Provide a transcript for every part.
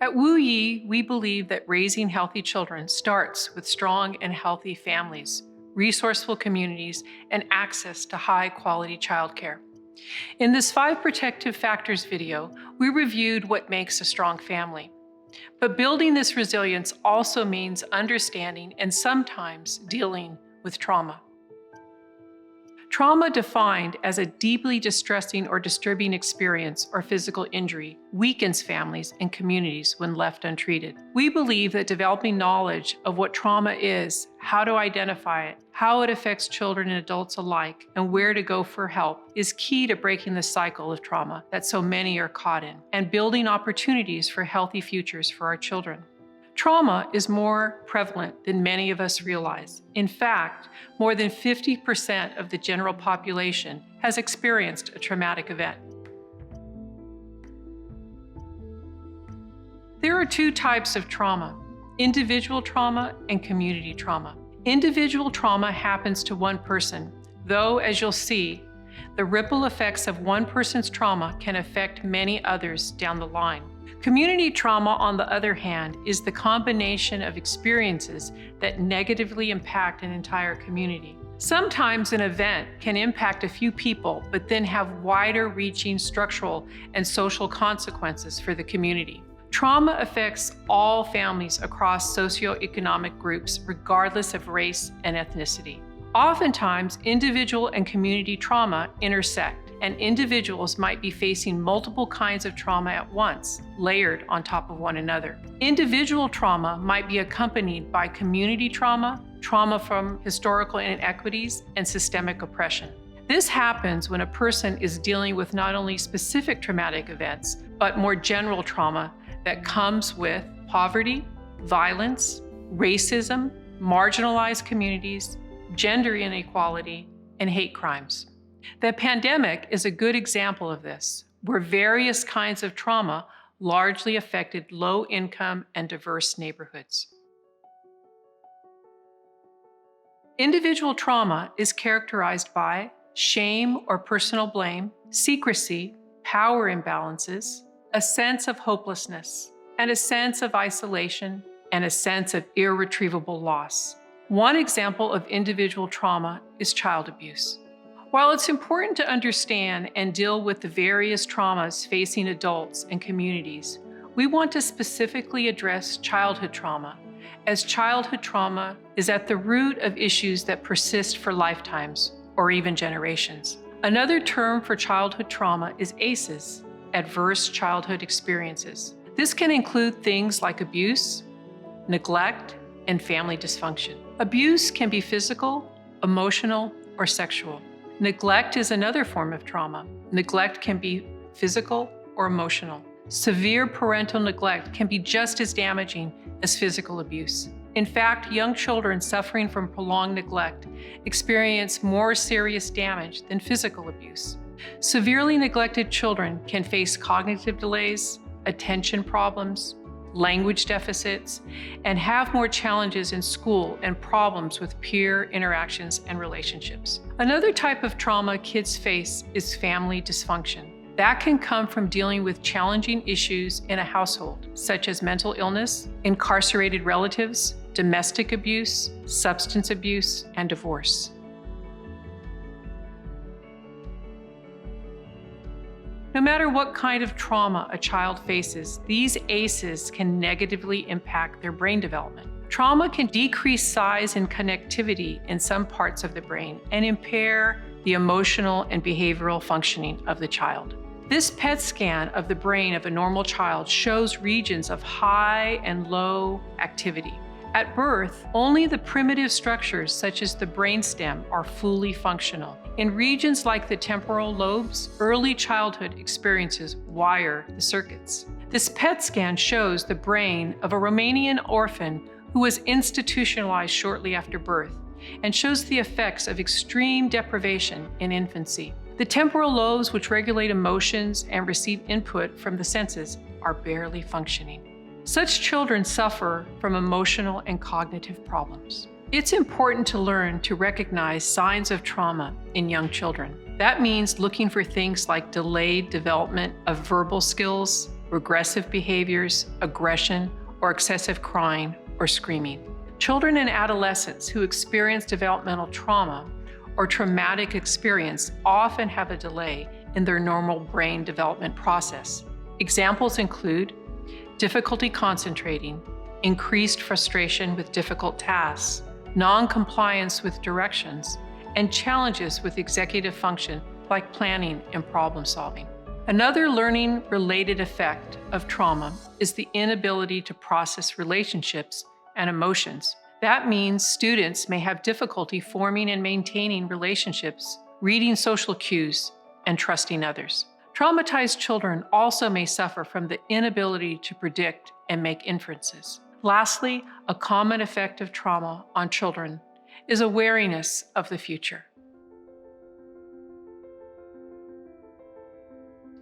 At Wu Yi, we believe that raising healthy children starts with strong and healthy families, resourceful communities, and access to high-quality childcare. In this 5 Protective Factors video, we reviewed what makes a strong family. But building this resilience also means understanding and sometimes dealing with trauma. Trauma, defined as a deeply distressing or disturbing experience or physical injury, weakens families and communities when left untreated. We believe that developing knowledge of what trauma is, how to identify it, how it affects children and adults alike, and where to go for help is key to breaking the cycle of trauma that so many are caught in, and building opportunities for healthy futures for our children. Trauma is more prevalent than many of us realize. In fact, more than 50% of the general population has experienced a traumatic event. There are 2 types of trauma: individual trauma and community trauma. Individual trauma happens to one person, though, as you'll see, the ripple effects of one person's trauma can affect many others down the line. Community trauma, on the other hand, is the combination of experiences that negatively impact an entire community. Sometimes an event can impact a few people, but then have wider-reaching structural and social consequences for the community. Trauma affects all families across socioeconomic groups, regardless of race and ethnicity. Oftentimes, individual and community trauma intersect, and individuals might be facing multiple kinds of trauma at once, layered on top of one another. Individual trauma might be accompanied by community trauma, trauma from historical inequities, and systemic oppression. This happens when a person is dealing with not only specific traumatic events, but more general trauma that comes with poverty, violence, racism, marginalized communities, gender inequality, and hate crimes. The pandemic is a good example of this, where various kinds of trauma largely affected low-income and diverse neighborhoods. Individual trauma is characterized by shame or personal blame, secrecy, power imbalances, a sense of hopelessness, and a sense of isolation, and a sense of irretrievable loss. One example of individual trauma is child abuse. While it's important to understand and deal with the various traumas facing adults and communities, we want to specifically address childhood trauma, as childhood trauma is at the root of issues that persist for lifetimes or even generations. Another term for childhood trauma is ACEs, adverse childhood experiences. This can include things like abuse, neglect, and family dysfunction. Abuse can be physical, emotional, or sexual. Neglect is another form of trauma. Neglect can be physical or emotional. Severe parental neglect can be just as damaging as physical abuse. In fact, young children suffering from prolonged neglect experience more serious damage than physical abuse. Severely neglected children can face cognitive delays, attention problems, language deficits, and have more challenges in school and problems with peer interactions and relationships. Another type of trauma kids face is family dysfunction. That can come from dealing with challenging issues in a household, such as mental illness, incarcerated relatives, domestic abuse, substance abuse, and divorce. No matter what kind of trauma a child faces, these ACEs can negatively impact their brain development. Trauma can decrease size and connectivity in some parts of the brain and impair the emotional and behavioral functioning of the child. This PET scan of the brain of a normal child shows regions of high and low activity. At birth, only the primitive structures such as the brainstem are fully functional. In regions like the temporal lobes, early childhood experiences wire the circuits. This PET scan shows the brain of a Romanian orphan who was institutionalized shortly after birth and shows the effects of extreme deprivation in infancy. The temporal lobes, which regulate emotions and receive input from the senses, are barely functioning. Such children suffer from emotional and cognitive problems. It's important to learn to recognize signs of trauma in young children. That means looking for things like delayed development of verbal skills, regressive behaviors, aggression, or excessive crying or screaming. Children and adolescents who experience developmental trauma or traumatic experience often have a delay in their normal brain development process. Examples include difficulty concentrating, increased frustration with difficult tasks, non-compliance with directions, and challenges with executive function like planning and problem solving. Another learning-related effect of trauma is the inability to process relationships and emotions. That means students may have difficulty forming and maintaining relationships, reading social cues, and trusting others. Traumatized children also may suffer from the inability to predict and make inferences. Lastly, a common effect of trauma on children is a wariness of the future.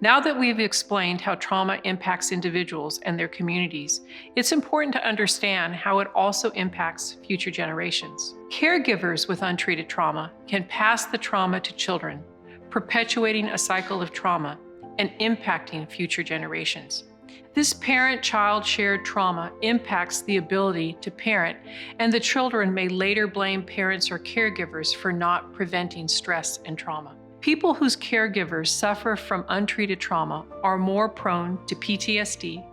Now that we've explained how trauma impacts individuals and their communities, it's important to understand how it also impacts future generations. Caregivers with untreated trauma can pass the trauma to children, perpetuating a cycle of trauma and impacting future generations. This parent-child shared trauma impacts the ability to parent, and the children may later blame parents or caregivers for not preventing stress and trauma. People whose caregivers suffer from untreated trauma are more prone to PTSD,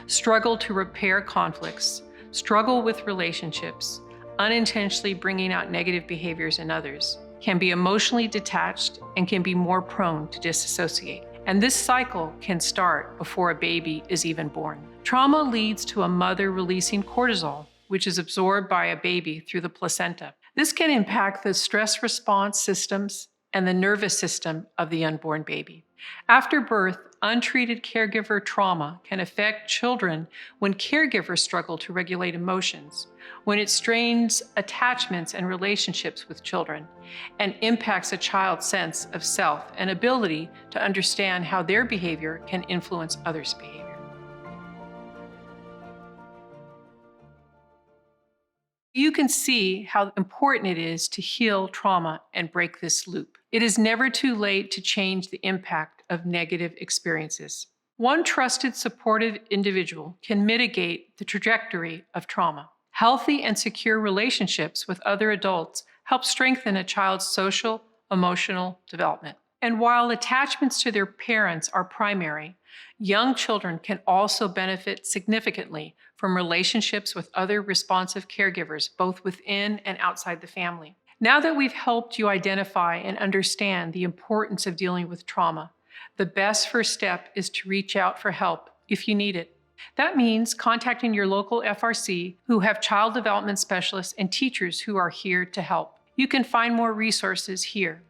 struggle to repair conflicts, struggle with relationships, unintentionally bringing out negative behaviors in others, can be emotionally detached, and can be more prone to disassociate. And this cycle can start before a baby is even born. Trauma leads to a mother releasing cortisol, which is absorbed by a baby through the placenta. This can impact the stress response systems and the nervous system of the unborn baby. After birth, untreated caregiver trauma can affect children when caregivers struggle to regulate emotions, when it strains attachments and relationships with children, and impacts a child's sense of self and ability to understand how their behavior can influence others' behavior. You can see how important it is to heal trauma and break this loop. It is never too late to change the impact of negative experiences. One trusted, supportive individual can mitigate the trajectory of trauma. Healthy and secure relationships with other adults help strengthen a child's social, emotional development. And while attachments to their parents are primary, young children can also benefit significantly from relationships with other responsive caregivers, both within and outside the family. Now that we've helped you identify and understand the importance of dealing with trauma, the best first step is to reach out for help if you need it. That means contacting your local FRC who have child development specialists and teachers who are here to help. You can find more resources here.